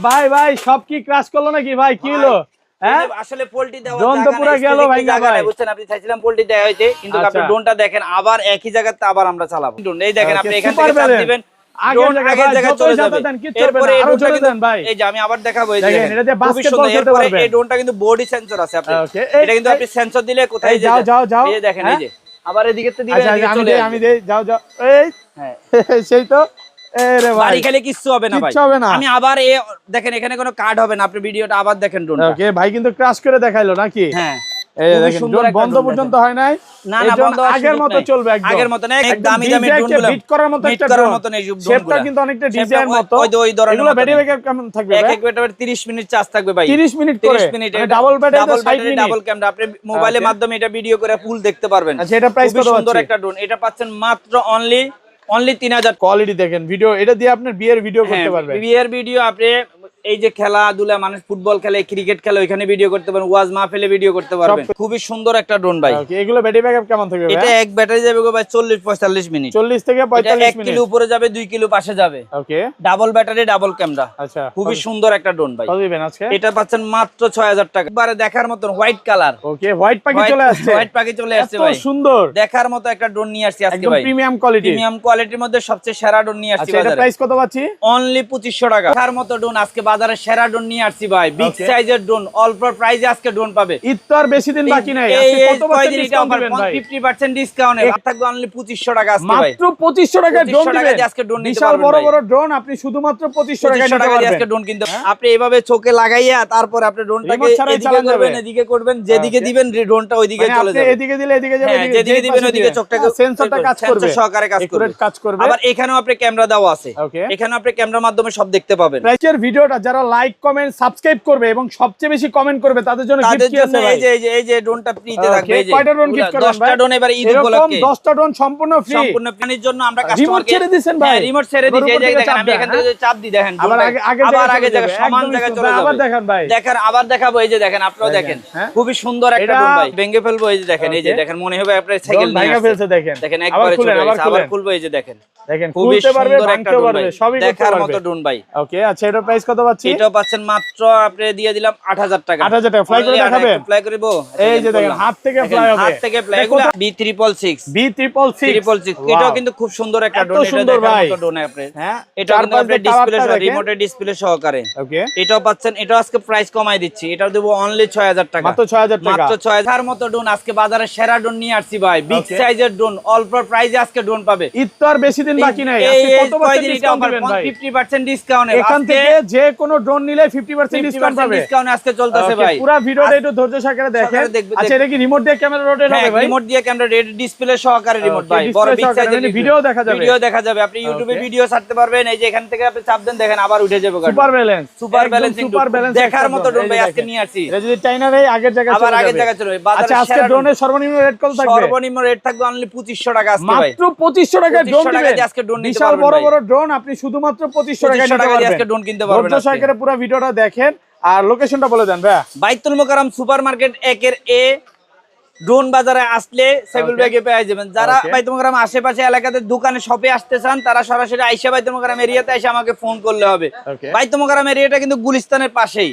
ভাই ভাই সব কি ক্রাশ করলো নাকি ভাই? কি হলো? হ্যাঁ আসলে পোল্ট্রি দেওয়া ড্রোন তো পুরো গেল ভাই না ভাই, বুঝছেন? আপনি চাইছিলাম পোল্ট্রি দেওয়া হইতে, কিন্তু আপনি ড্রোনটা দেখেন আবার একই জায়গাতে আবার আমরা চালাবো। ড্রোন এই দেখেন, আপনি এখান থেকে চাপ দিবেন, ড্রোন আগের জায়গায় চলে যাবে। এরপরে এই ড্রোনটা কিন্তু ভাই, এই যে আমি আবার দেখাবো, এই দেখেন এটা দিয়ে বাস্কেটবল খেলতে পারবেন। এই ড্রোনটা কিন্তু বডি সেন্সর আছে আপনার, এটা কিন্তু আপনি সেন্সর দিলে কোথায় যাও যাও যাও, এই দেখেন, এই যে আবার এদিকে তো দিবেন, আমি দেই, যাও যাও, এই হ্যাঁ সেই তো। আরে ভাই বাড়ি খেলে কিচ্ছু হবে না ভাই, আমি আবার দেখেন এখানে কোনো কার্ড হবে না, আপনি ভিডিওটা আবার দেখেন ড্রোনটা। ওকে ভাই কিন্তু ক্র্যাশ করে দেখাইলো নাকি? হ্যাঁ এই দেখেন ড্রোন বন্ধ পর্যন্ত হয় নাই। না না বন্ধ, আগের মতো চলবে, একদম আগের মতো না, একদম দামি দামি ড্রোনগুলো বিট করার মতো একটা ড্রোন মতো এই ড্রোনগুলো, শেপটা কিন্তু অনেকটা ডিজাইন মতো। ওই ধরনের এগুলো ব্যাটারি ব্যাকআপ কেমন থাকবে ভাই? এক ব্যাটারি 30 মিনিট চার্জ থাকবে ভাই, 30 মিনিট করে, 30 minute double battery 60 minute, double camera, আপনি মোবাইলের মাধ্যমে এটা ভিডিও করে ফুল দেখতে পারবেন। আচ্ছা এটা প্রাইস কত? সুন্দর একটা ড্রোন, এটা পাচ্ছেন মাত্র অনলি 3000। কোয়ালিটি দেখেন, ভিডিও এটা দিয়ে আপনার বিয়ের ভিডিও করতে পারবেন, বিয়ের ভিডিও আপনি এই যে খেলাধুলা, মানুষ ফুটবল খেলে, ক্রিকেট খেলে, ওইখানে ভিডিও করতে পারবেন, ওয়াজ মাহফিলে ভিডিও করতে পারবেন। খুবই সুন্দর একটা ড্রোন ভাই। এগুলো ব্যাটারি ব্যাকআপ কেমন থাকবে ভাই? এটা এক ব্যাটারি যাবে ভাই 40-45 মিনিট, 40 থেকে 45 মিনিট, 1 কিলো উপরে যাবে, 2 কিলো পাশে যাবে। Okay double battery, double camera. আচ্ছা খুবই সুন্দর একটা ড্রোন ভাই। কত দিবেন আজকে? এটা পাচ্ছেন মাত্র 6000 টাকা। একবারে দেখার মতন হোয়াইট কালার। ওকে হোয়াইট পাখি চলে আসছে, হোয়াইট পাখি চলে আসছে ভাই, এত সুন্দর দেখার মতো একটা ড্রোন নিয়ে আসছি আজকে ভাই, প্রিমিয়াম কোয়ালিটি, প্রিমিয়াম কোয়ালিটির মধ্যে সবচেয়ে সেরা ড্রোন নিয়ে আসছি বাজারে। আচ্ছা এটা প্রাইস কত পাচ্ছি? অনলি 2500 টাকা। দেখার মতো ড্রোন আজকে বাজারে সেরা ড্রোন নিয়ে আসছি ভাই, বিগ সাইজের ড্রোন, অল্প প্রাইসে আজকে ড্রোন পাবে। ঈদ তো আর বেশি দিন বাকি নাই, আজকে কত পার্সেন্ট ডিসকাউন্ট দিবেন ভাই? 50% ডিসকাউন্টে থাকবে অনলি 2500 টাকা আজকে ভাই, মাত্র 2500 টাকায় ড্রোন দিবেন। আজকে ড্রোন নিতে পারবেন, বিশাল বড় বড় ড্রোন আপনি শুধুমাত্র 2500 টাকায় নিতে পারবেন। আজকে ড্রোন কিনতে আপনি এভাবে চোখে লাগাইয়া তারপর আপনি ড্রোনটাকে এদিকে করবেন, এদিকে করবেন, যেদিকে দিবেন ড্রোনটা ওইদিকে চলে যাবে, এদিকে দিলে এদিকে যাবে, যেদিকে দিবেন ওইদিকে চোখটাকে সেন্সরটা কাজ করবে, সেন্সর সহকারে কাজ করবে। আবার এখানেও আপনি ক্যামেরা দেওয়া আছে, এখানেও আপনি ক্যামেরার মাধ্যমে সব দেখতে পাবেন। প্রাইসের ভিডিওটা যারা লাইক কমেন্ট সাবস্ক্রাইব করবে এবং সবচেয়ে বেশি কমেন্ট করবে তাদের জন্য গিফট কি আছে ভাই? এই যে ড্রোনটা ফ্রিতে থাকবে, এই যে কয়টা ড্রোন গিফট করবেন ভাই? 10টা ড্রোন এবারে ঈদ উপলক্ষে, 10টা ড্রোন সম্পূর্ণ ফ্রি, সম্পূর্ণ ফ্রির জন্য আমরা কাস্টমারকে রিমোট ছেড়ে দিবেন ভাই, রিমোট ছেড়ে দিই, এই যে দেখেন আমি এখান থেকে চাপ দিই, দেখেন আবার আগে জায়গা সমান জায়গা চলে যাবে। আবার দেখেন ভাই, দেখেন আবার দেখাবো, এই যে দেখেন আপনারা দেখেন, খুবই সুন্দর একটা ড্রোন ভাই, ভেঙে ফেলবো, এই যে দেখেন, এই যে দেখেন মনে হবে আপনার সাইকেল নিয়ে ভেঙে ফেলছে, দেখেন দেখেন একবারে চলে গেছে, আবার খুলবো, এই যে দেখেন দেখেন খুলতে পারবে, ভাঙতে পারবে, সবই দেখার মতো ড্রোন ভাই। ওকে আচ্ছা এটার প্রাইস কত পাচ্ছি? এটাও পাচ্ছেন মাত্র আপনি দিয়ে দিলাম 8000 টাকা। 8000 টাকা ফ্লাই করে দেখাবেন, ফ্লাই করব, এই যে দেখেন হাত থেকে ফ্লাই হবে, হাত থেকে ফ্লাই গুলো B666 এটাও কিন্তু খুব সুন্দর একটা ড্রোন, এটা দেখার মতো ড্রোন আপনি, হ্যাঁ এটা কিন্তু আপনি ডিসপ্লে সহ, রিমোটের ডিসপ্লে সহকারে। ওকে এটাও পাচ্ছেন, এটাও আজকে প্রাইস কমাই দিচ্ছি, এটাও দেব অনলি 6000 টাকা, মাত্র 6000 টাকা, মাত্র 6000 মতো ড্রোন আজকে বাজারে সেরা ড্রোন নিয়ে আসছি ভাই, বিগ সাইজের ড্রোন, অল্প প্রাইসে আজকে ড্রোন পাবে। ঈদ তো আর বেশি দিন বাকি নাই, আজকে কত পার্সেন্ট ডিসকাউন্ট দিবেন ভাই? 50% ডিসকাউন্টে, এখান থেকে যে কোনো ড্রোন নিলে 50% ডিসকাউন্ট পাবে, ডিসকাউন্ট আজকে চলতেছে ভাই। পুরো ভিডিওটা একটু ধৈর্য সহকারে দেখেন। আচ্ছা এটা কি রিমোট দিয়ে ক্যামেরা রোটেট হবে ভাই? রিমোট দিয়ে ক্যামেরা রেড ডিসপ্লে সহকারে রিমোট ভাই, বড় বিগ সাইজের ভিডিও দেখা যাবে, ভিডিও দেখা যাবে, আপনি ইউটিউবে ভিডিও ছাড়তে পারবেন, এই যে এখান থেকে আপনি চাপ দেন, দেখেন আবার উঠে যাবে, সুপার ব্যালেন্সিং দেখার মতো ড্রোন ভাই আজকে নিয়ে আসছি। এটা যদি চাইনা ভাই আগের জায়গায় চলে যাবে, আবার আগের জায়গায় চলে যাবে। আচ্ছা আজকে ড্রোনের সর্বনিম্ন রেট কত থাকবে? সর্বনিম্ন রেট থাকবে অনলি 2500 টাকা আজকে ভাই, মাত্র 2500 টাকায় ড্রোন দিবেন আজকে, ড্রোন নিতে পারবেন, বিশাল বড় বড় ড্রোন আপনি শুধুমাত্র 2500 টাকায় নিতে পারবেন, আজকে ড্রোন কিনতে পারবেন। ধৈর্য সহকারে পুরো ভিডিওটা দেখেন আর লোকেশনটা বলে দেন ভাই। বাইতুল মোকাররম সুপারমার্কেট 1 এর A ড্রোন বাজারে আসলে সাইবুল ভাইকে পেয়ে যাবেন। যারা বাইতুল মোকাররম আশেপাশে এলাকাতে দোকানে শপে আসতে চান তারা সরাসরি আইসা বাইতুল মোকাররম এরিয়াতে এসে আমাকে ফোন করলে হবে। বাইতুল মোকাররম এরিয়াটা কিন্তু গুলিস্তানের পাশেই,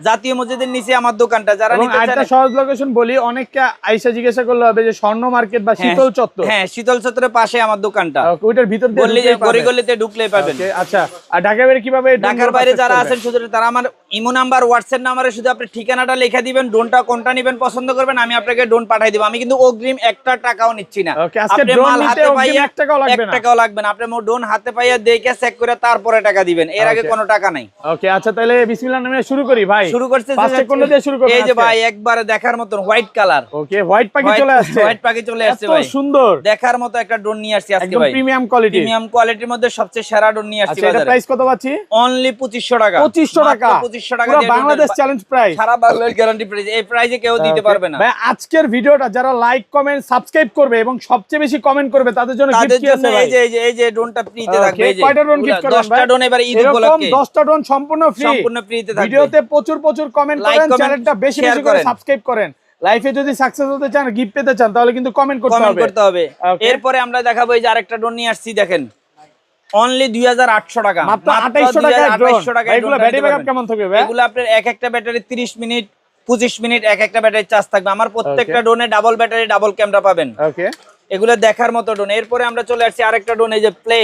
জাতীয় মসজিদের নিচে আমার দোকানটা। যারা নিতে চান একটা সহজ লোকেশন বলি, অনেককে আইসা জিজ্ঞাসা করলে হবে যে স্বর্ণ মার্কেট বা শীতল চত্বর। হ্যাঁ শীতল চত্বরের পাশে আমার দোকানটা, ওইটার ভিতর দিয়ে বললে যে গরিগলিতে ঢুকলেই পাবেন। আচ্ছা আর ঢাকার বাইরে কিভাবে? ঢাকার বাইরে যারা আছেন শুধু তারা আমার ইমো নাম্বার, হোয়াটসঅ্যাপ নম্বরে শুধু আপনি ঠিকানাটা লিখে দিবেন, ড্রোনটা কোনটা নেবেন পছন্দ করবেন, আমি আপনাকে ড্রোন পাঠিয়ে দেব। আমি কিন্তু অগ্রিম 1 টাকাও নিচ্ছি না, আপনি মাল হাতে পাইয়া 1 টাকাও লাগবে না, আপনি ড্রোন হাতে পাইয়া দেখে চেক করে তারপরে টাকা দিবেন, এর আগে কোনো টাকা নাই। ওকে আচ্ছা তাহলে বিসমিল্লাহ নামে শুরু করি ভাই। শুরু করতে ফার্স্টে কোন দিয়ে শুরু করব? এই যে ভাই একবারে দেখার মতো হোয়াইট কালার। ওকে হোয়াইট পাখি চলে আসছে, হোয়াইট পাখি চলে আসছে ভাই, এত সুন্দর দেখার মতো একটা ড্রোন নিয়ে আসছি আজকে ভাই, একদম প্রিমিয়াম কোয়ালিটি, প্রিমিয়াম কোয়ালিটির মধ্যে সবচেয়ে সেরা ড্রোন নিয়ে আসছি বাজারে। এটা প্রাইস কত পাচ্ছি? অনলি 2500 টাকা, 2500 টাকা, 2500 টাকা দিয়ে বাংলাদেশ চ্যালেঞ্জ প্রাইস, সারা বাংলাদেশ গ্যারান্টি প্রাইস, এই প্রাইসে কেউ দিতে পারবে না ভাই। আজকের ভিডিওটা যারা লাইক কমেন্ট সাবস্ক্রাইব করবে এবং সবচেয়ে বেশি কমেন্ট করবে তাদের জন্য গিফট কি আছে ভাই? এই যে ড্রোনটা ফ্রিতে থাকবে, এই যে কয়টা ড্রোন গিফট করবেন ভাই? 10টা ড্রোন এবারে ঈদ উপলক্ষে, 10টা ড্রোন সম্পূর্ণ ফ্রিতে থাকবে। ভিডিওতে প্রচুর কমেন্ট করেন, চ্যানেলটা বেশি করে সাবস্ক্রাইব করেন। লাইফে যদি সাকসেস হতে চান, গিফট পেতে চান তাহলে কিন্তু কমেন্ট করতে হবে। এরপরে আমরা দেখাবো এই যে আরেকটা ড্রোন নিয়ে আসছি, দেখেন অনলি 2800 টাকা, মাত্র 2800 টাকা। এগুলো ব্যাটারি ব্যাকআপ কেমন থাকবে ভাই? এগুলো আপনার এক একটা ব্যাটারি 30 মিনিট 25 মিনিট এক একটা ব্যাটারি চার্জ থাকবে। আমার প্রত্যেকটা ড্রোনে ডাবল ব্যাটারি ডাবল ক্যামেরা পাবেন। ওকে, এগুলো দেখার মতো ড্রোন। এরপরে আমরা চলে আসছি আরেকটা ড্রোন, এই যে প্লে।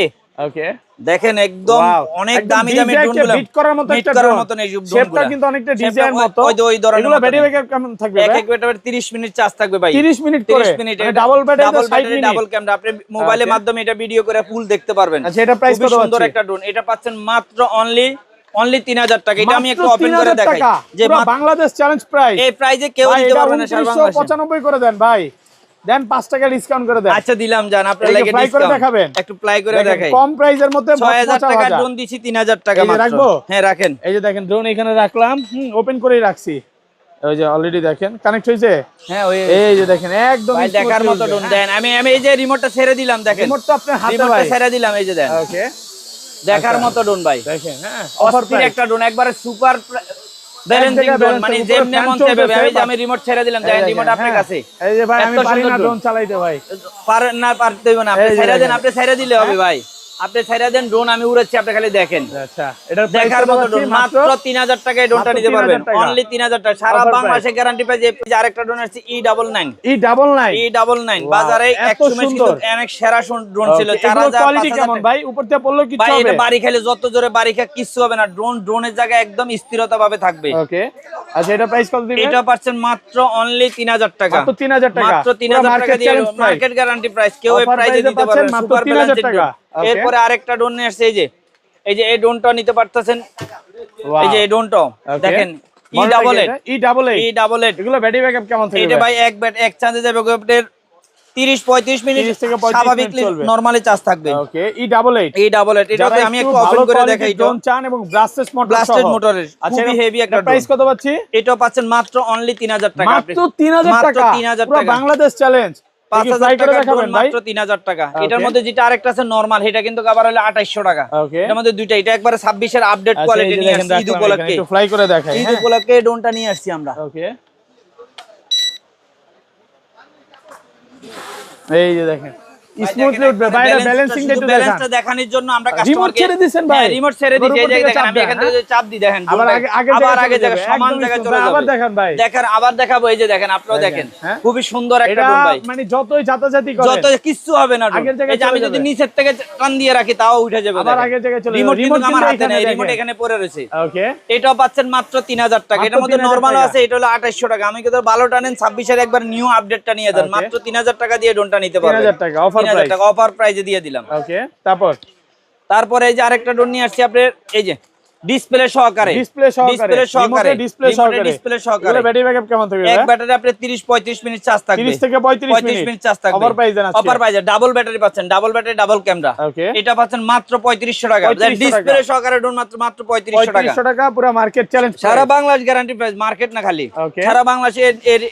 ওকে, দেখেন একদম অনেক দামি দামি ড্রোনগুলো বিট করার মতো একটা ড্রোন। এই ড্রোনগুলো শেপটা কিন্তু অনেকটা ডিজাইন মতো। ওই ধরনের। এগুলো ব্যাটারি ব্যাকআপ কেমন থাকবে ভাই? এক এক ব্যাটারি 30 মিনিট চার্জ থাকবে ভাই। 30 মিনিট করে 30 minute double battery 60 minute double camera. আপনি মোবাইলের মাধ্যমে এটা ভিডিও করে ফুল দেখতে পারবেন। আচ্ছা, এটা প্রাইস কত? সুন্দর একটা ড্রোন। এটা পাচ্ছেন মাত্র অনলি 3000 টাকা। এটা আমি একটু ওপেন করে দেখাই যে বাংলাদেশ চ্যালেঞ্জ প্রাইস। এই প্রাইসে কেউ দিতে পারবে না সারা বাংলাদেশে। 395 করে দেন ভাই, দেন 5 টাকা ডিসকাউন্ট করে দেন। আচ্ছা দিলাম, জান আপনার লাগে ডিসকাউন্ট দেখাবেন, একটু প্লাই করে দেখাই। কম প্রাইসের মধ্যে 6000 টাকা ড্রোন দিছি 3000 টাকা মাত্র। রাখবো? হ্যাঁ রাখেন। এই যে দেখেন ড্রোন এখানে রাখলাম, ওপেন করেই রাখছি। ওই যে অলরেডি দেখেন কানেক্ট হইছে। হ্যাঁ এই যে দেখেন একদম ভাই দেখার মতো ড্রোন। দেন আমি এই যে রিমোটটা ছেড়ে দিলাম, দেখেন রিমোটটা আপনার হাতে ভাই, রিমোটটা ছেড়ে দিলাম, এই যে দেন। ওকে, দেখার মতো ড্রোন ভাই, দেখেন। হ্যাঁ, অফার একটা ড্রোন, একবারে সুপার ব্যালেন্সিং ড্রোন, মানে যেমন মন চাইবে। আমি রিমোট ছেড়ে দিলাম, দেখেন রিমোট আপনার কাছে। এই যে ভাই আমি পারি না ড্রোন চালাইতে ভাই। পারেন না, পারতে হবে না, আপনি ছেড়ে দেন, আপনি ছেড়ে দিলে হবে ভাই। আপনি ছেড়ে দেন, ড্রোন আমি উড়াচ্ছি, আপনি খালি দেখেন। আচ্ছা, এটা দেখার মতো ড্রোন। মাত্র 3000 টাকায় ড্রোনটা নিতে পারবেন, অনলি 3000 টাকা। সারা বাংলাদেশে গ্যারান্টি পাই। যে আরেকটা ড্রোন আছে E99 বাজারে 100 মেশ কিন্তু অনেক সেরা ড্রোন ছিল। 4000 কোয়ালিটি কেমন ভাই? উপর থেকে পড়লো কিছু ভাই, হবে? এটা বাড়ি খেলে যত জোরে বাড়ি খা কিছু হবে না। ড্রোনের জায়গায় একদম স্থিরতা ভাবে থাকবে। ওকে, আচ্ছা এটা প্রাইস কত দিবেন? এটা পাচ্ছেন মাত্র অনলি 3000 টাকা। মাত্র 3000 টাকা, মাত্র 3000 টাকা দিয়ে মার্কেট গ্যারান্টি প্রাইস। কেউ এই প্রাইসে দিতে পারবে না, সুপার ব্যালেন্সিং টাকা। এরপরে আরেকটা ড্রোন নিয়ে আসছে, এই যে এই ড্রোনটা নিতে পারতেছেন। এই যে এই ড্রোনটা দেখেন, E88 এগুলো ব্যাটারি ব্যাকআপ কেমন থাকবে? এটা ভাই এক চার্জে যাবে আপনার 30-35 মিনিট স্বাভাবিকলি নরমালি চার্জ থাকবে। ওকে, E88 এটাতে আমি একটু ওপেন করে দেখাই। ড্রোন চান এবং ব্লাস্টেড মোটরের খুবই হেভি একটা প্রাইস কত পাচ্ছি? এটাও পাচ্ছেন মাত্র অনলি 3000 টাকা। মাত্র 3000 টাকা, পুরো বাংলাদেশ চ্যালেঞ্জ। 5000 টাকা দেখাবেন মাত্র 3000 টাকা। এটার মধ্যে যেটা আরেকটা আছে নরমাল, এটা কিন্তু আবার হলো 2800 টাকা। এর মধ্যে দুইটা, এটা একবারে 26 এর আপডেট কোয়ালিটি নিয়ে আসছি ঈদ উপলক্ষে। একটু ফ্লাই করে দেখাই। ঈদ উপলক্ষে ড্রোনটা নিয়ে আসছি আমরা। ওকে, এই যে দেখেন স্মুথলি উঠবে ভাই। এটা ব্যালেন্সিংটা একটু দেখান। ব্যালেন্সটা দেখানোর জন্য আমরা কাস্টমারকে রিমোট ছেড়ে দিবেন ভাই। হ্যাঁ, রিমোট ছেড়ে দিয়েছি। এই যে দেখেন, আমি এখান থেকে চাপ দিই, দেখেন আবার আগে জায়গা সমান জায়গায় চলে যাবে। আবার দেখেন ভাই, দেখেন আবার দেখাবো। এই যে দেখেন, আপনারা দেখেন খুবই সুন্দর একটা ড্রোন ভাই। মানে যতই জাতাজাতি করেন যত কিছু হবে না। এই যে আমি যদি নিচের থেকে টান দিয়ে রাখি তাও উঠে যাবে। আবার আগের জায়গায় চলে যাবে। রিমোট কিন্তু আমার হাতে নেই, রিমোট এখানে পড়ে রয়েছে। ওকে, এটাও পাচ্ছেন মাত্র 3000 টাকা। এটার মধ্যে নরমাল আছে, এটা হলো 2800 টাকা। আমি কিন্তু ভালোটা নেন 26 এর একবার নিউ আপডেটটা নিয়ে যান, মাত্র 3000 টাকা দিয়ে ড্রোনটা নিতে পারবেন। 3000 টাকা অফার প্রাইসে দিয়ে দিলাম। ওকে, তারপরে এই যে আরেকটা ড্রোন নিয়ে আসছি আপনার, এই যে ডিসপ্লে সহকারে। ব্যাটারি ব্যাকআপ কেমন থাকবে? এক ব্যাটারি আপনি 30-35 মিনিট চার্জ থাকবে। 30 থেকে 35 মিনিট চার্জ থাকবে। অফার প্রাইস দেন আজকে। অফার প্রাইসে ডাবল ব্যাটারি পাচ্ছেন, ডাবল ব্যাটারি ডাবল ক্যামেরা। এটা পাচ্ছেন মাত্র 3500 টাকা। ডিসপ্লে সহকারে ড্রোন মাত্র 3500 টাকা। পুরো মার্কেট চ্যালেঞ্জ। সারা বাংলাদেশ গ্যারান্টি প্রাইস, মার্কেট না খালি সারা বাংলাদেশে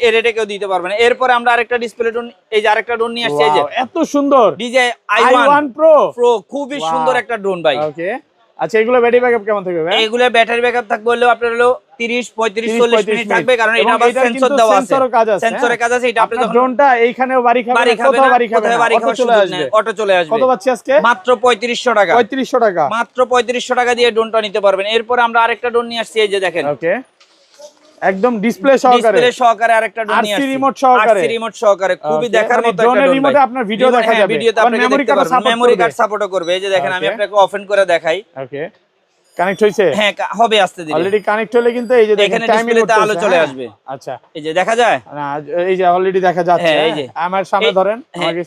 এর রেটে কেউ দিতে পারবে না। এরপরে আমরা আরেকটা ডিসপ্লে ড্রোন, এই যে আরেকটা ড্রোন নিয়ে আসছি। এই যে এত সুন্দর ডিজে i1 প্রো, খুবই সুন্দর একটা ড্রোন ভাই। ওকে, আচ্ছা এগুলো ব্যাটারি ব্যাকআপ কেমন থাকবে ভাই? এগুলো ব্যাটারি ব্যাকআপ থাকবে হলো আপনার হলো 30-35-40 মিনিট থাকবে, কারণ এটা আবার সেন্সর দেওয়া আছে, সেন্সরের কাজ আছে। এটা আপনি যখন ড্রোনটা এইখানেও বাড়ি খাবে, কোথাও বাড়ি খাবে, অটো চলে আসবে। কত পাচ্ছি আজকে? মাত্র 3500 টাকা। 3500 টাকা, মাত্র 3500 টাকা দিয়ে ড্রোনটা নিতে পারবেন। এরপর আমরা আরেকটা ড্রোন নিয়ে আসছি, এই যে দেখেন। ওকে, একদম ডিসপ্লে সহকারে আরেকটা ড্রোন নিয়ে আসছি, রিমোট সহকারে খুবই দেখার মতো একটা ড্রোন। রিমোটে আপনার ভিডিও দেখা যাবে, ভিডিওতে আপনি মেমরি কার্ড সাপোর্ট করবে। এই যে দেখেন, আমি আপনাকে ওপেন করে দেখাই। ওকে, কানেক্ট হইছে? হ্যাঁ, হবে আস্তে ধীরে। অলরেডি কানেক্ট হলে কিন্তু এই যে দেখেন ডিসপ্লেতে আলো চলে আসবে। আচ্ছা, এই যে দেখা যায় না, এই যে অলরেডি দেখা যাচ্ছে। এই যে আমার সামনে ধরেন, আমাকে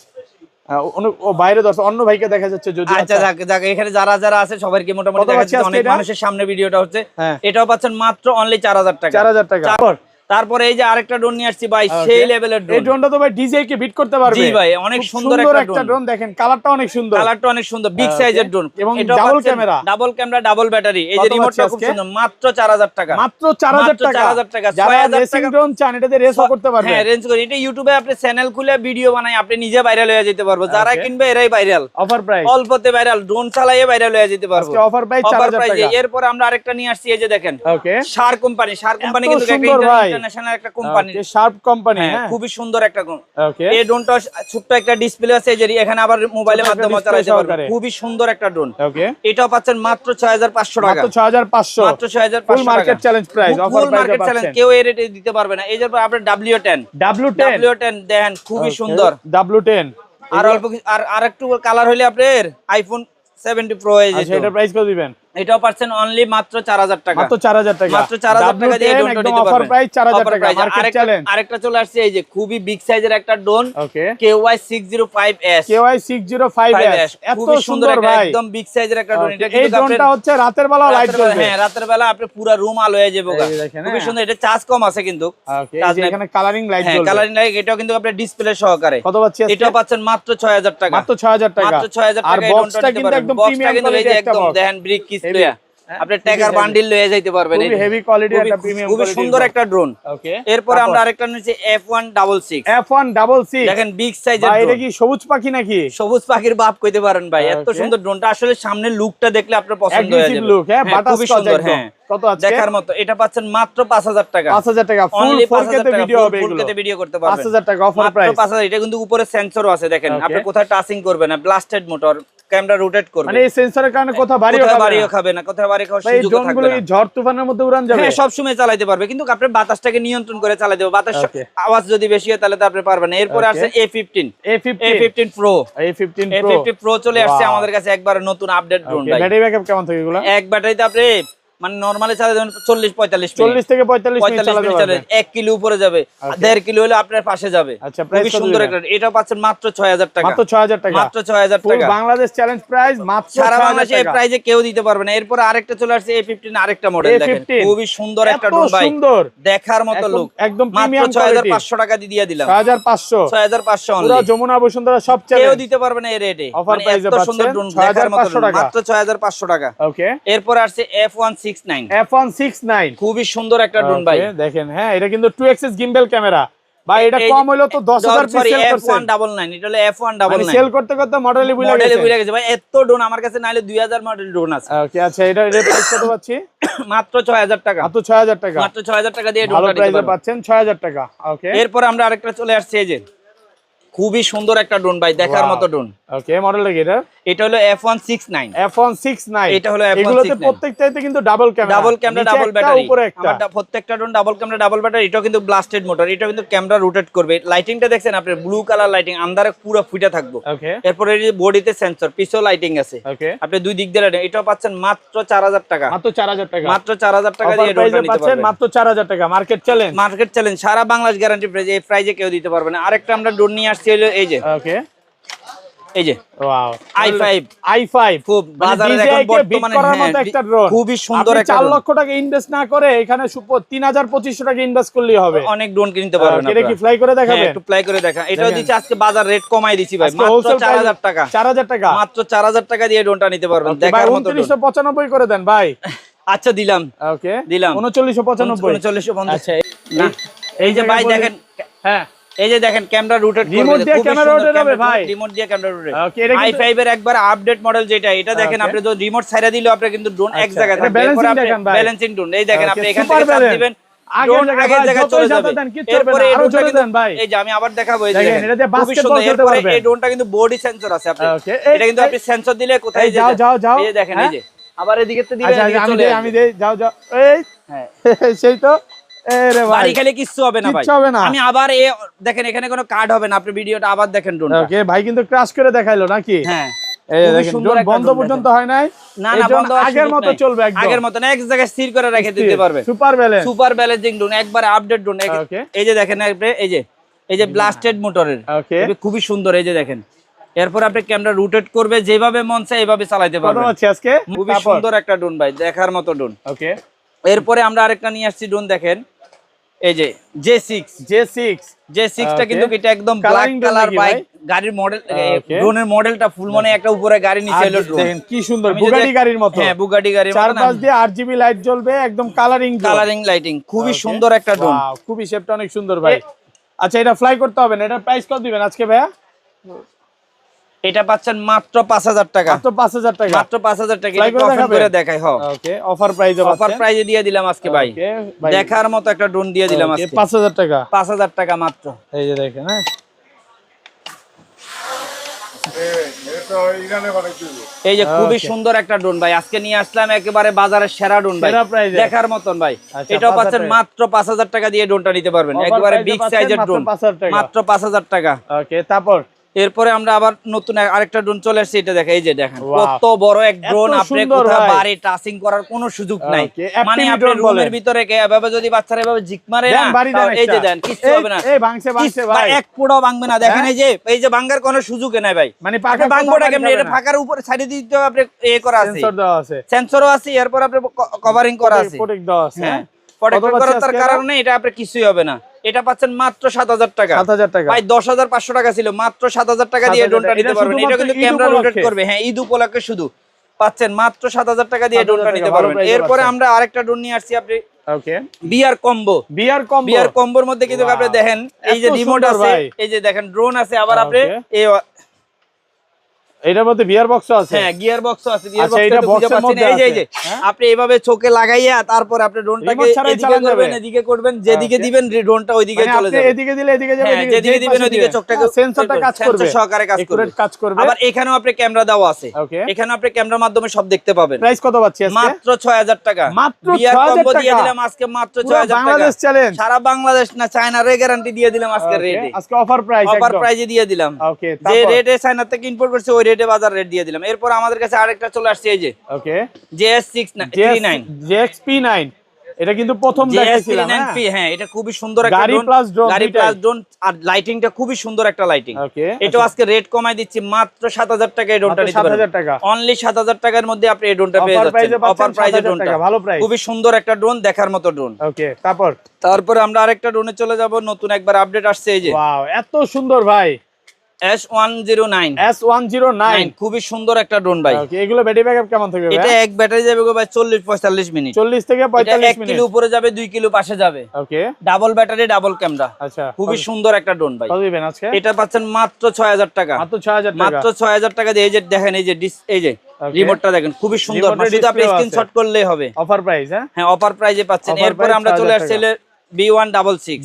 ও বাইরে দর্শক অন্য ভাইকে দেখা যাচ্ছে যদি। আচ্ছা যাক, এখানে যারা আছে সবাইকে মোটামুটি দেখা যাচ্ছে। অনেক মানুষের সামনে ভিডিওটা হচ্ছে। এটাও পাচ্ছেন মাত্র অনলি 4000 টাকা। 4000 টাকা। তারপরে এই যে আরেকটা ড্রোন নিয়ে আসছি ভাই, সেই লেভেলের ড্রোন। এই ড্রোনটা তো ভাই ডিজে কে বিট করতে পারবে। জি ভাই, অনেক সুন্দর একটা ড্রোন। দেখেন কালারটা অনেক সুন্দর, বিগ সাইজের ড্রোন এবং ডাবল ক্যামেরা, ডাবল ব্যাটারি। এই যে রিমোটটা খুব সুন্দর, মাত্র 4000 টাকা। মাত্র 4000 টাকা। যারা রেসিং ড্রোন চান এটাতে রেসও করতে পারবে। হ্যাঁ, রেঞ্জ করে। এটা ইউটিউবে আপনি চ্যানেল খুলে ভিডিও বানাই, আপনি নিজে ভাইরাল হয়ে যেতে পারবেন। যারা কিনবে এরাই ভাইরাল। অফার প্রাইস, অল্পতে ভাইরাল, ড্রোন চালাইয়ে ভাইরাল হয়ে যেতে পারবে। আজকে অফার প্রাইস 4000 টাকা। এরপর আমরা আরেকটা নিয়ে আসছি, এই যে দেখেন। ওকে, শার কোম্পানি কিন্তু একটা ইন্টারন্যাশনাল একটা কোম্পানি, শার্প কোম্পানি, হ্যাঁ খুবই সুন্দর একটা এই ড্রোনটা ছোট্ট একটা ডিসপ্লে আছে, যে এখানে আবার মোবাইলের মাধ্যমে চালাতে পারবেন, খুবই সুন্দর একটা ড্রোন। এটাও পাচ্ছেন মাত্র 6500 টাকা, মাত্র 6500, মাত্র 6500 ফুল মার্কেট চ্যালেঞ্জ প্রাইস, অফার প্রাইসে মার্কেট চ্যালেঞ্জ, কেউ এই রেটে দিতে পারবে না। এই যে আপনার W10 দেখেন খুবই সুন্দর W10। আর অল্প আর একটু কালার হইলে আপনার আইফোন 70 প্রো হয়ে যেত। আচ্ছা, এটা প্রাইস কত দিবেন? এটাও পাচ্ছেন অনলি মাত্র 4000 টাকা, মাত্র 4000 টাকা, মাত্র 4000 টাকা দিয়ে ড্রোনটা নিতে পারবেন, অফার প্রাইস 4000 টাকা, মার্কেট চ্যালেঞ্জ। আরেকটা চলে আসছে, এই যে খুবই বিগ সাইজের একটা ড্রোন, KY605S, KY605S, এত সুন্দর ভাই, একদম বিগ সাইজের একটা ড্রোন। এটা এই ড্রোনটা হচ্ছে রাতের বেলা লাইট জ্বলবে, হ্যাঁ রাতের বেলা আপনি পুরো রুম আলো হয়ে যাবে, খুবই সুন্দর। এটা চার্জ কম আছে কিন্তু, এখানে কালারিং লাইট জ্বলবে, হ্যাঁ কালারিং লাইট। এটাও কিন্তু আপনি ডিসপ্লে সহকারে। কত পাচ্ছি আজকে? এটাও পাচ্ছেন মাত্র 6000 টাকা, মাত্র 6000 টাকা, মাত্র 6000 টাকা। আর বক্সটা কিন্তু একদম প্রিমিয়াম কোয়ালিটি, একদম দেখেন ব্রিক কিসলিয়া, আপনি ট্যাগার বান্ডিল লয়ে যাইতে পারবেন, খুবই হেভি কোয়ালিটির একটা প্রিমিয়াম খুবই সুন্দর একটা ড্রোন। এরপরে আমরা আরেকটা নিচে F166 দেখেন বিগ সাইজের ড্রোন। এটা কি সবুজ পাখি নাকি? সবুজ পাখির বাপ কইতে পারেন ভাই, এত সুন্দর ড্রোনটা। আসলে সামনের লুকটা দেখলে আপনার পছন্দ হয়ে যাবে, লুক, হ্যাঁ বাটাস খুবই সুন্দর, হ্যাঁ কত আছে দেখার মতো। এটা পাচ্ছেন মাত্র 5000 টাকা, 5000 টাকা, ফুল 4K তে ভিডিও হবে, এগুলো 4K তে ভিডিও করতে পারবেন, 5000 টাকা অফার প্রাইস, 5000। এটা কিন্তু উপরে সেন্সরও আছে, দেখেন আপনি কোথায় টাচিং করবেন না, ব্লাস্টেড মোটর, ক্যামেরা রোটেট করবে, মানে এই সেন্সরের কারণে কোথাও বাড়িও খাবে না, কোথাও বাড়ি খাওয়ার সুযোগ থাকবে না। এই ঝড় তুফানের মধ্যে উড়ান যাবে, হ্যাঁ সব সময় চালাতে পারবে, কিন্তু আপনি বাতাসটাকে নিয়ন্ত্রণ করে চালাতে হবে, বাতাস আওয়াজ যদি বেশি হয় তাহলে তো আপনি পারবেন না। এরপর আছে A15 Pro চলে আসছে আমাদের কাছে, একবার নতুন আপডেট ড্রোন ভাই। ব্যাটারি ব্যাকআপ কেমন থাকে এগুলো? এক ব্যাটারিতে আপনি মানে নরমালি চালাতে 40 থেকে 45 মিনিট চালাবে, 1 কিলো উপরে যাবে, 1.5 কিলো হলে আপনার পাশে যাবে। আচ্ছা, প্রাইস সুন্দর একটা, এটা পাচ্ছেন মাত্র 6000 টাকা, মাত্র 6000 টাকা, মাত্র 6000 টাকা, বাংলাদেশ চ্যালেঞ্জ প্রাইস, মাত্র সারা বাংলাদেশে এই প্রাইজে কেউ দিতে পারবে না। এরপর আরেকটা চলে আসছে A15, আরেকটা মডেল দেখেন, খুবই সুন্দর একটা ড্রোন ভাই, সুন্দর দেখার মতো লুক, একদম প্রিমিয়াম 6500 টাকা দিয়ে দিলাম, 6500 অনলি, পুরো যমুনা বসুন্ধরা সব চ্যালেঞ্জ, কেউ দিতে পারবে না এই রেটে, অফার প্রাইসে পাচ্ছেন সুন্দর ড্রোন দেখার মতো, মাত্র 6500 টাকা। ওকে, এরপর আসছে F169 খুবই সুন্দর একটা ড্রোন ভাই, দেখেন হ্যাঁ এটা কিন্তু 2 এক্সিস গিম্বল ক্যামেরা ভাই, এটা কম হইলো তো 10000 পিস সেল করছে, F199, এটা হলো F199, মানে সেল করতে করতে মডেলই ভুলে গেছে ভাই, এত ড্রোন আমার কাছে নাইলে 2000 মডেল ড্রোন আছে। ওকে, আচ্ছা এটা প্রাইস কত পাচ্ছি? মাত্র 6000 টাকা, মাত্র 6000 টাকা, মাত্র 6000 টাকা দিয়ে ভালো প্রাইসে পাচ্ছেন, 6000 টাকা। ওকে, এরপর আমরা আরেকটা চলে আসছে, এই যে খুবই সুন্দর একটা ড্রোন ভাই, দেখার মতো ড্রোন। ওকে, মডেলটা কি এটা? এটা হলো F169, এটা হলো এগুলোতে প্রত্যেকটাতে কিন্তু ডাবল ক্যামেরা, ডাবল ব্যাটারি, উপরে একটা, আমারটা প্রত্যেকটা drone double camera, double battery. এটাও কিন্তু ব্লাস্টেড মোটর, এটাও কিন্তু ক্যামেরা রোটেট করবে। লাইটিংটা দেখছেন আপনি, ব্লু কালার লাইটিং, আন্ধারে পুরো ফুটে থাকবো। ওকে, এরপর এই বডিতে সেন্সর, পিছও লাইটিং আছে। ওকে, আপনি দুই দিক দিয়ে লাইটিং। এটাও পাচ্ছেন মাত্র 4000 টাকা, মাত্র 4000 টাকা, মাত্র 4000 টাকা দিয়ে ড্রোনটা নিতে পারবেন, মাত্র 4000 টাকা, মার্কেট চ্যালেঞ্জ, সারা বাংলাদেশ গ্যারান্টি প্রাইস, এই প্রাইজে কেউ দিতে পারবে না। আরেকটা আমরা ড্রোন নিয়ে আসছি, এই যে এই যে ওয়াও i5 খুব বাজারে এখন বর্তমানে একটা ড্রোন, খুবই সুন্দর একটা 4 লক্ষ টাকা ইনভেস্ট না করে এখানে 3200 টাকা ইনভেস্ট করলেই হবে, অনেক ড্রোন কিনতে পারবেন। এটা কি ফ্লাই করে দেখাবেন? একটু ফ্লাই করে দেখা। এটাও দিচ্ছি আজকে বাজার রেট কমাই দিছি ভাই, মাত্র 4000 টাকা, 4000 টাকা, মাত্র 4000 টাকা দিয়ে ড্রোনটা নিতে পারবেন, দেখার মতো। 2995 করে দেন ভাই। আচ্ছা দিলাম, ওকে দিলাম 3995। আচ্ছা না, এই যে ভাই দেখেন, হ্যাঁ এই যে দেখেন ক্যামেরা রোটেট করবে, রিমোট দিয়ে ক্যামেরা রোটেট হবে ভাই, রিমোট দিয়ে ক্যামেরা রোটেট। ওকে, i5 এর একবার আপডেট মডেল যেটা, এটা দেখেন আপনি যদি রিমোট ছাইরা দিলেও আপনি কিন্তু ড্রোন এক জায়গায় থাকবে। এরপর আপনি ব্যালেন্সিং ড্রোন, এই দেখেন আপনি এখান থেকে চাপ দিবেন, আগের জায়গায় চলে যাবে। এরপর এই ড্রোনটা দেন ভাই, এই যে আমি আবার দেখাবো, এই দেখেন এটা দিয়ে বাস্কেটবল খেলতে পারবেন। এই ড্রোনটা কিন্তু বডি সেন্সর আছে আপনি, এটা কিন্তু আপনি সেন্সর দিলে কোথায় যাও, এই যে দেখেন, এই যে আবার এদিকে তো দিবেন, আমি দেই, যাও এই হ্যাঁ সেই তো, বাড়ি খেলে কিচ্ছু হবে না ভাই, আমি আবার দেখেন এখানে কোনো কার্ড হবে না, আপনি ভিডিওটা আবার দেখেন ড্রোনটা। ওকে, ভাই কিন্তু ক্র্যাশ করে দেখাইলো নাকি? হ্যাঁ, এই দেখেন ড্রোন বন্ধ পর্যন্ত হয় নাই, না বন্ধ, আগের মতো চলবে, একদম আগের মতো না, এক জায়গায় স্থির করে রেখে দিতে পারবে। সুপার ব্যালেন্সিং ড্রোন, একবার আপডেট ড্রোন। এই যে দেখেন আপনি, এই যে ব্লাস্টেড মোটরের, খুবই সুন্দর, এই যে দেখেন। এরপর আপনি ক্যামেরা রোটেট করবে, যেভাবে মন চায় এইভাবে চালাতে পারবেন। আজকে খুবই সুন্দর একটা ড্রোন ভাই, দেখার মতো ড্রোন। ওকে, এরপরে আমরা আরেকটা নিয়ে আসছি ড্রোন, দেখেন এই যে J6 টা কিন্তু এটা একদম ব্ল্যাক কালার বাইক গাড়ির মডেল, ড্রোনের মডেলটা ফুল মনে একটা উপরে গাড়ি নিচে হলো ড্রোন, দেখেন কি সুন্দর, বুগাটি গাড়ির মতো। হ্যাঁ, বুগাটি গাড়ির মতো, চারপাশ দিয়ে RGB লাইট জ্বলবে, একদম কালারিং লাইটিং, খুবই সুন্দর একটা ড্রোন, খুবই শেপটা অনেক সুন্দর ভাই। আচ্ছা, এটা ফ্লাই করতে হবে না, এটা প্রাইস কত দিবেন আজকে ভাইয়া? এটা পাচ্ছেন মাত্র 5000 টাকা, মাত্র 5000 টাকা, মাত্র 5000 টাকা। এটা অফার করে দেখাই। ওকে, অফার প্রাইসে পাচ্ছেন, অফার প্রাইসে দিয়ে দিলাম আজকে ভাই, দেখার মতো একটা ড্রোন দিয়ে দিলাম আজকে 5000 টাকা, 5000 টাকা মাত্র। এই যে দেখেন, হ্যাঁ এই যে খুবই সুন্দর একটা ড্রোন ভাই, আজকে নিয়ে আসলাম একেবারে বাজারের সেরা ড্রোন ভাই, দেখার মতন ভাই। এটাও পাচ্ছেন মাত্র 5000 টাকা দিয়ে ড্রোনটা নিতে পারবেন, একেবারে বিগ সাইজের ড্রোন, মাত্র 5000 টাকা। ওকে, তারপর এরপরে আমরা আবার নতুন আরেকটা ড্রোন চলে আসছে, এটা দেখেন, এই যে দেখেন কত বড় এক ড্রোন, আপনি কোথাও বাড়ি টাচিং করার কোনো সুযোগ নাই, মানে আপনি রুমের ভিতরে এভাবে যদি বাচ্চারা এভাবে ঝিক মারে না, এই যে দেন কিছু হবে না, এই ভাঙছে ভাই, এক পোড়াও ভাঙবে না, দেখেন এই যে ভাঙার কোনো সুযোগই নাই ভাই, মানে পাকা ভাঙবোটা কেমনে, এটা ফাঁকার উপরে সাইডে দিতে আপনি করা আছে, সেন্সর দেওয়া আছে, সেন্সরও আছে, এরপর আপনি কভারিং করা আছে, প্রোটেক্ট দেওয়া আছে, হ্যাঁ প্রোটেক্ট করার কারণে এটা আপনি কিছুই হবে না। এটা পাচ্ছেন মাত্র 7000 টাকা, 7000 টাকা ভাই, 10500 টাকা ছিল, মাত্র 7000 টাকা দিয়ে ড্রোনটা নিতে পারবেন। এটা কিন্তু ক্যামেরা রোটেট করবে, হ্যাঁ ঈদ উপলক্ষে শুধু পাচ্ছেন মাত্র 7000 টাকা দিয়ে ড্রোনটা নিতে পারবেন। এরপরে আমরা আরেকটা ড্রোন নিয়ে আসছি, আপনি ওকে বিআর কম্বোর মধ্যে কিন্তু আপনি দেখেন, এই যে রিমোট আছে, এই যে দেখেন ড্রোন আছে, আবার আপনি এই এটার মধ্যে গিয়ার বক্স আছে, হ্যাঁ গিয়ার বক্স আছে, গিয়ার বক্স এই যে আপনি এইভাবে চোখে লাগাইয়া তারপর আপনি ড্রোনটাকে এদিকে করবেন, এদিকে করবেন, যেদিকে দিবেন ড্রোনটা ওইদিকে চলে যাবে, এদিকে দিলে এদিকে যাবে, যেদিকে দিবেন ওইদিকে চোখটাকে সেন্সরটা কাজ করবে, সেন্সর সহকারে কাজ করবে। আবার এখানেও আপনি ক্যামেরা দেওয়া আছে, এখানেও আপনি ক্যামেরার মাধ্যমে সব দেখতে পাবেন। প্রাইস কত পাচ্ছি আজকে? মাত্র 6000 টাকা, মাত্র বিআর কম্বো দিয়ে দিলাম আজকে মাত্র 6000 টাকা, বাংলাদেশ চ্যালেঞ্জ, সারা বাংলাদেশ না চায়নার গ্যারান্টি দিয়ে দিলাম আজকে রেটে, আজকে অফার প্রাইসে দিয়ে দিলাম। ওকে, যে রেটে চায়না থেকে ইম্পোর্ট করছে ওই রেটে বাজার রেট দিয়ে দিলাম। এরপর আমাদের কাছে আরেকটা চলে আসছে, এই যে ওকে JS69 JXP9, এটা কিন্তু প্রথম দেখাইছিলাম, হ্যাঁ এটা খুবই সুন্দর একটা ড্রোন, গাড়ি প্লাস ড্রোন, আর লাইটিংটা খুবই সুন্দর একটা লাইটিং। এটা আজকে রেট কমাই দিচ্ছি মাত্র 7000 টাকা, এই ড্রোনটা নিতে পারবেন, অনলি 7000 টাকার মধ্যে আপনি এই ড্রোনটা পেয়ে যাচ্ছেন, অফার প্রাইসে ড্রোনটা, ভালো প্রাইস, খুবই সুন্দর একটা ড্রোন, দেখার মতো ড্রোন। ওকে, তারপরে আমরা আরেকটা ড্রোনে চলে যাব, নতুন একবার আপডেট আসছে, এই যে ওয়াও এত সুন্দর ভাই, S109 খুবই সুন্দর একটা ড্রোন ভাই। এগুলো ব্যাটারি ব্যাকআপ কেমন থাকবে? এটা এক ব্যাটারি যাবে ভাই 40-45 মিনিট, 40 থেকে 45 মিনিট, 1 কিলো উপরে যাবে, 2 কিলো পাশে যাবে। ওকে, ডাবল ব্যাটারি, ডাবল ক্যামেরা, আচ্ছা খুবই সুন্দর একটা ড্রোন ভাই। কত দিবেন আজকে? এটা পাচ্ছেন মাত্র 6000 টাকা, মাত্র 6000 টাকা দিয়ে। এই যে দেখেন, এই যে রিমোটটা দেখেন খুবই সুন্দর, শুধু আপনি স্ক্রিনশট করলেই হবে। অফার প্রাইস, হ্যাঁ অফার প্রাইসে পাচ্ছেন। এরপর আমরা চলে আসছি B166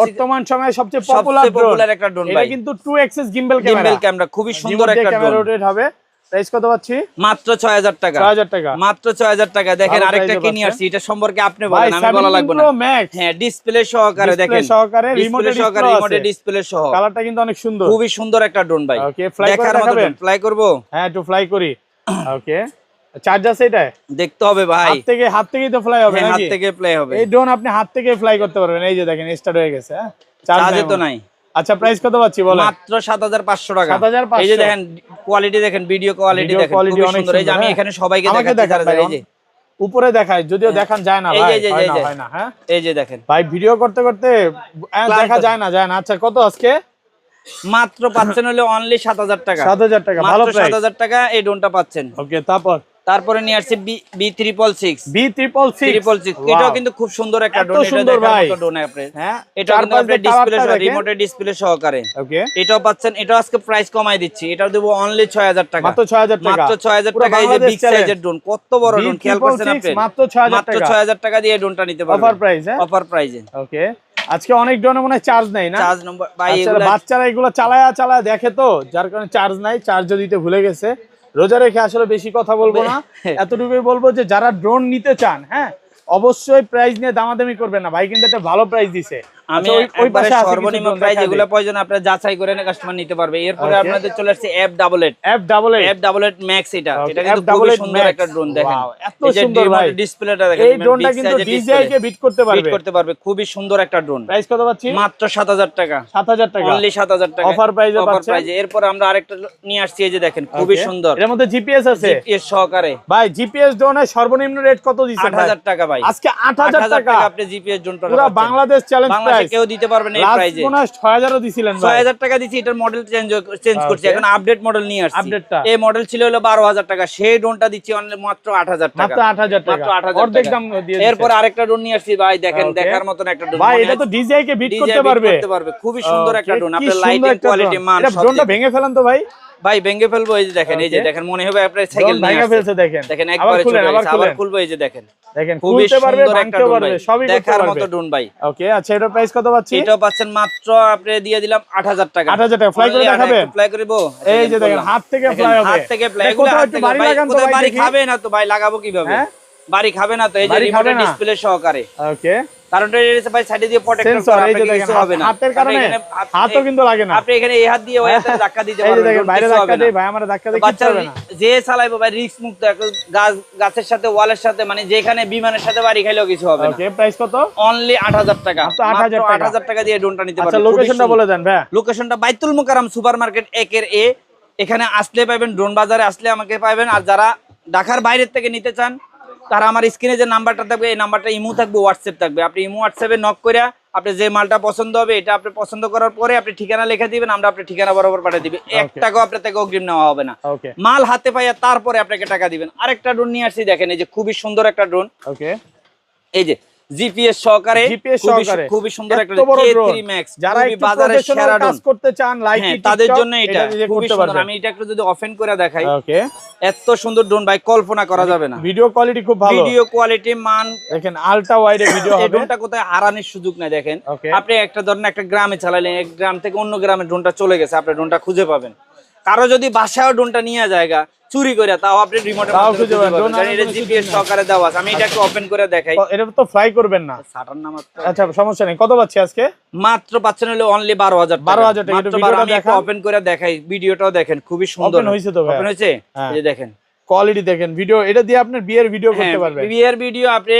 বর্তমান সময়ে সবচেয়ে পপুলার একটা ড্রোন ভাই, এটা কিন্তু 2 এক্সিস গিম্বল ক্যামেরা, খুবই সুন্দর একটা ড্রোন, রোটেট হবে। প্রাইস কত পাচ্ছি? মাত্র 6000 টাকা, 6000 টাকা, মাত্র 6000 টাকা। দেখেন আরেকটা কি নিয়ে আসছি, এটা সম্পর্কে আপনি বলেন, আমি বলা লাগবে না। হ্যাঁ ডিসপ্লে সহকারে, দেখেন রিমোটে সহকারে, রিমোটে ডিসপ্লে সহ, কালারটা কিন্তু অনেক সুন্দর, খুবই সুন্দর একটা ড্রোন ভাই। ওকে, দেখার মতো ড্রোন, ফ্লাই করব, হ্যাঁ একটু ফ্লাই করি। ওকে, চার্জ আছে, এটা দেখতে হবে ভাই, হাত থেকেই তো ফ্লাই হবে, হাত থেকে ফ্লাই হবে এই ড্রোন, আপনি হাত থেকে ফ্লাই করতে পারবেন। এই যে দেখেন স্টার্ট হয়ে গেছে, হ্যাঁ চার্জ তো নাই। আচ্ছা, প্রাইস কত পাচ্ছি বলেন? মাত্র 7500 টাকা। 7500। এই যে দেখেন কোয়ালিটি, দেখেন ভিডিও কোয়ালিটি, দেখেন খুবই সুন্দর। এই যে আমি এখানে সবাইকে দেখাচ্ছি, এই যে উপরে দেখায়, যদিও দেখান যায় না ভাই, হয় না, হ্যাঁ এই যে দেখেন ভাই, ভিডিও করতে করতে দেখা যায় না। আচ্ছা, কত আজকে? মাত্র পাচ্ছেন হলো অনলি 7000 টাকা, 7000 টাকা, ভালো প্রাইস, 7000 টাকা এই ড্রোনটা পাচ্ছেন। ওকে, তারপরে নিয়ে আসছে B366 এটাও কিন্তু খুব সুন্দর একটা ড্রোন, এটা দেখার মতো ড্রোন আপনি, হ্যাঁ এটা কিন্তু আপনি ডিসপ্লে সহ, রিমোটে ডিসপ্লে সহকারে। ওকে, এটাও পাচ্ছেন, এটা আজকে প্রাইস কমাই দিচ্ছি, এটা দেব অনলি 6000 টাকা, মাত্র 6000 টাকা, মাত্র 6000 টাকা। এই যে বিগ সাইজের ড্রোন, কত বড় ড্রোন, খেয়াল করছেন আপনি? মাত্র 6000 টাকা দিয়ে ড্রোনটা নিতে পারবেন, অফার প্রাইস, হ্যাঁ অফার প্রাইসে। ওকে, আজকে অনেক ড্রোনে মনে হয় চার্জ নাই না, চার্জ নম্বর ভাই, বাচ্চারা এগুলো চালায়া দেখে তো, যার কারণে চার্জ নাই, চার্জও দিতে ভুলে গেছে। রোজা রেখে আসলে বেশি কথা বলবো না, এতটুকুই বলবো যে যারা ড্রোন নিতে চান, হ্যাঁ অবশ্যই প্রাইস নিয়ে দামাদামি করবেন না, ভাই কিন্তু একটা ভালো প্রাইস দিছে। আমি ওই পাশে সর্বনিম্ন প্রাইস যেগুলো প্রয়োজন আপনারা যাচাই করে না কাস্টমার নিতে পারবে। এরপরে আপনাদের চলে আসছে F88 ম্যাক্স, এটা কিন্তু খুব সুন্দর একটা ড্রোন, দেখেন এত সুন্দর ভাই, ডিসপ্লেটা দেখেন, এই ড্রোনটা কিন্তু DJI কে বিট করতে পারবে, খুবই সুন্দর একটা ড্রোন। প্রাইস কত পাচ্ছি? মাত্র 7000 টাকা, 7000 টাকা, অনলি 7000 টাকা, অফার প্রাইসে পাচ্ছেন। এরপর আমরা আরেকটা নিয়ে আসছি, এই যে দেখেন খুবই সুন্দর, এর মধ্যে জিপিএস আছে, জিপিএস সহকারে। ভাই জিপিএস ড্রোনের সর্বনিম্ন রেট কত দিচ্ছেন? 8000 টাকা ভাই, আজকে 8000 টাকা আপনি জিপিএস ড্রোন পুরো বাংলাদেশ চ্যালেঞ্জ বাংলাদেশে কেউ দিতে পারবে না এই প্রাইসে। লাস্ট 6000 ও দিছিলেন ভাই, 6000 টাকা দিছি, এটার মডেল চেঞ্জ করছি, এখন আপডেট মডেল নিয়ে আসছি। এই মডেল ছিল হলো 12000 টাকা, সেই ড্রোনটা দিচ্ছি মাত্র 8000 টাকা, মাত্র 8000 টাকা, অর্ধেক দাম দিয়ে দিচ্ছি। এরপর আরেকটা ড্রোন নিয়ে আসছি ভাই, দেখেন দেখার মতন একটা ড্রোন ভাই, এটা তো ডিজিআই কে বিট করতে পারবে, খুবই সুন্দর একটা ড্রোন, আপনার লাইটিং কোয়ালিটি মান সব। ড্রোনটা ভেঙে ফেলেন তো ভাই, ভাই ভেঙে ফেলবো, এই যে দেখেন, এই যে দেখেন, মনে হবে আপনার সাইকেল নিয়ে ভেঙে ফেলছে, দেখেন দেখেন একবারে চলে গেছে, আবার খুলবো, এই যে দেখেন খুবই সুন্দর একটা ড্রোন, সবই দেখার মতো ড্রোন ভাই। ওকে, আচ্ছা, এটার প্রাইস কত পাচ্ছি? এটাও পাচ্ছেন মাত্র আপনি দিয়ে দিলাম 8000 টাকা। 8000 টাকা ফ্লাই করে দেখাবেন? ফ্লাই করব, এই যে দেখেন, হাত থেকে ফ্লাই হবে, হাত থেকে ফ্লাই গুলো, হাত থেকে ভাই, কোথায় বাড়ি খাবে না তো ভাই, লাগাবো কিভাবে? বাড়ি খাবে না তো, এই যে রিমোট ডিসপ্লে সহকারে। ওকে, কারণ এটা ভাই সাইডে দিয়ে প্রটেক্টর করা, আপনি কিছু হবে না, হাতের কারণে হাতও কিন্তু লাগে না, আপনি এখানে এই হাত দিয়ে ওই হাতে ধাক্কা দিতে পারবেন, এই দেখেন বাইরে ধাক্কা দেই ভাই, আমরা ধাক্কা দিই কিছু হবে না, যে চালাইবো ভাই রিস্ক মুক্ত, গাছের সাথে ওয়ালের সাথে, মানে যেখানে বিমানের সাথে বাড়ি খাইলেও কিছু হবে না। ওকে, প্রাইস কত? অনলি 8000 টাকা, মাত্র 8000 টাকা দিয়ে ড্রোনটা নিতে পারবেন। আচ্ছা, লোকেশনটা বলে দেন ভাই। লোকেশনটা বাইতুল মুকাররম সুপারমার্কেট 1 এর A, এখানে আসলে পাবেন, ড্রোন বাজারে আসলে আমাকে পাবেন। আর যারা ঢাকার বাইরে থেকে নিতে চান, তারা আমার স্ক্রিনে যে নাম্বারটা থাকবে, এই নাম্বারটা ইমো থাকবে, হোয়াটসঅ্যাপ থাকবে, আপনি ইমো হোয়াটসঅ্যাপে নক করে আপনি যে মালটা পছন্দ হবে, এটা আপনি পছন্দ করার পরে আপনি ঠিকানা লিখে দিবেন, আমরা আপনার ঠিকানা বরাবর পাঠিয়ে দিবেন, 1 টাকাও আপনার থেকে অগ্রিম নেওয়া হবে না, মাল হাতে পাইয়া তারপরে আপনাকে টাকা দিবেন। আরেকটা ড্রোন নিয়ে আসছি, দেখেন এই যে খুবই সুন্দর একটা ড্রোন। ওকে, এই যে জিপিএস সহকারে, খুবই সুন্দর একটা K3 Max, যারা বাজারে সেরা কাজ করতে চান, লাইকি তাদের জন্য এটা খুবই সুন্দর। আমি এটা একটু যদি ওপেন করে দেখাই, ওকে, এত সুন্দর ড্রোন ভাই, কল্পনা করা যাবে না। ভিডিও কোয়ালিটি খুব ভালো, ভিডিও কোয়ালিটি মান দেখেন, আলট্রা ওয়াইড এর ভিডিও হবে। এই ড্রোনটা কোথায় হারানোর সুযোগ নাই, দেখেন আপনি একটা ধরেন একটা গ্রামে চালালেন, এক গ্রাম থেকে অন্য গ্রামে ড্রোনটা চলে গেছে, আপনি ড্রোনটা খুঁজে পাবেন। কারো যদি বাসায়ও ড্রোনটা নিয়ে জায়গা চুরি করে, তাও আপনি রিমোটে খুঁজে পাবেন, কারণ এটা জিপিএস সহকারে দেওয়া আছে। আমি এটা একটু ওপেন করে দেখাই, এটা তো ফ্লাই করবেন না, সাটার না মাত্র। আচ্ছা, সমস্যা নেই। কত পাচ্ছি আজকে? মাত্র পাচ্ছেন হলো অনলি 12000 টাকা। 12000 টাকা। আমি একটু ওপেন করে দেখাই, ভিডিওটাও দেখেন, খুবই সুন্দর ওপেন হইছে তো ভাই, ওপেন হইছে, এই যে দেখেন কোয়ালিটি দেখেন, ভিডিও এটা দিয়ে আপনি বিয়ের ভিডিও করতে পারবেন। বিয়ের ভিডিও আপনি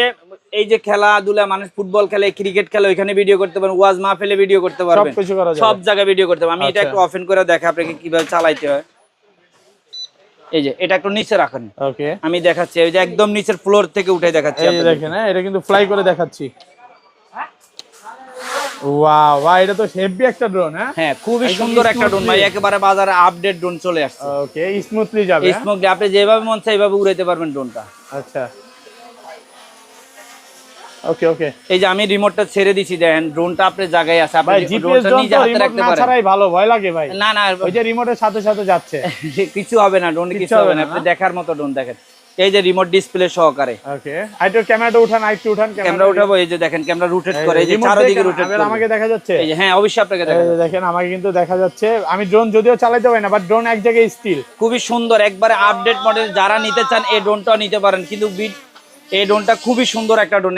এই যে খেলাধুলা, মানুষ ফুটবল খেলে, ক্রিকেট খেলে, ওইখানে ভিডিও করতে পারবেন, ওয়াজ মাহফিলে ভিডিও করতে পারবেন, সবকিছু করা যাবে, সব জায়গায় ভিডিও করতে পারবেন। আমি এটা একটু ওপেন করে দেখাই আপনাকে কিভাবে চালাইতে হয়। এই যে এটা একটু নিচে রাখেন, ওকে, আমি দেখাচ্ছি, এই যে একদম নিচের ফ্লোর থেকে উঠে দেখাচ্ছি, এই যে দেখেন, এটা কিন্তু ফ্লাই করে দেখাচ্ছি। ওয়াও ভাই, এটা তো হেভি একটা ড্রোন। হ্যাঁ, খুবই সুন্দর একটা ড্রোন ভাই, একেবারে বাজারে আপডেট ড্রোন চলে আসছে। ওকে, স্মুথলি যাবে, স্মুথলি আপনি যেভাবে মন চায় এইভাবে উড়াইতে পারবেন ড্রোনটা। আচ্ছা, ওকে ওকে, এই যে আমি রিমোটটা ছেড়ে দিছি, দেখেন ড্রোনটা আপনার জায়গায় আছে, আপনি ড্রোনটা নিজে হাতে রাখতে পারেন। ছাড়াই ভালো, ভয় লাগে ভাই। না না, ওই যে রিমোটের সাথে সাথে যাচ্ছে, কিছু হবে না, ড্রোন কিছু হবে না, আপনি দেখার মতো ড্রোন দেখেন, এই যে রিমোট ডিসপ্লে সহকারে। ওকে, আইটো ক্যামেরাটা উঠান, আইটো উঠান, ক্যামেরা উঠাবো, এই যে দেখেন ক্যামেরা রোটেট করে, এই যে চারদিকে রোটেট করে। আমাকে দেখা যাচ্ছে, এই যে হ্যাঁ, অবশ্যই আপনাকে দেখা যাচ্ছে, দেখেন আমাকে কিন্তু দেখা যাচ্ছে। আমি ড্রোন যদিও চালাতে পারি না, বাট ড্রোন এক জায়গায় স্থির, খুবই সুন্দর, একবারে আপডেট মডেল। যারা নিতে চান এই ড্রোনটাও নিতে পারেন, কিন্তু এই ড্রোনটা খুবই সুন্দর একটা ড্রোন।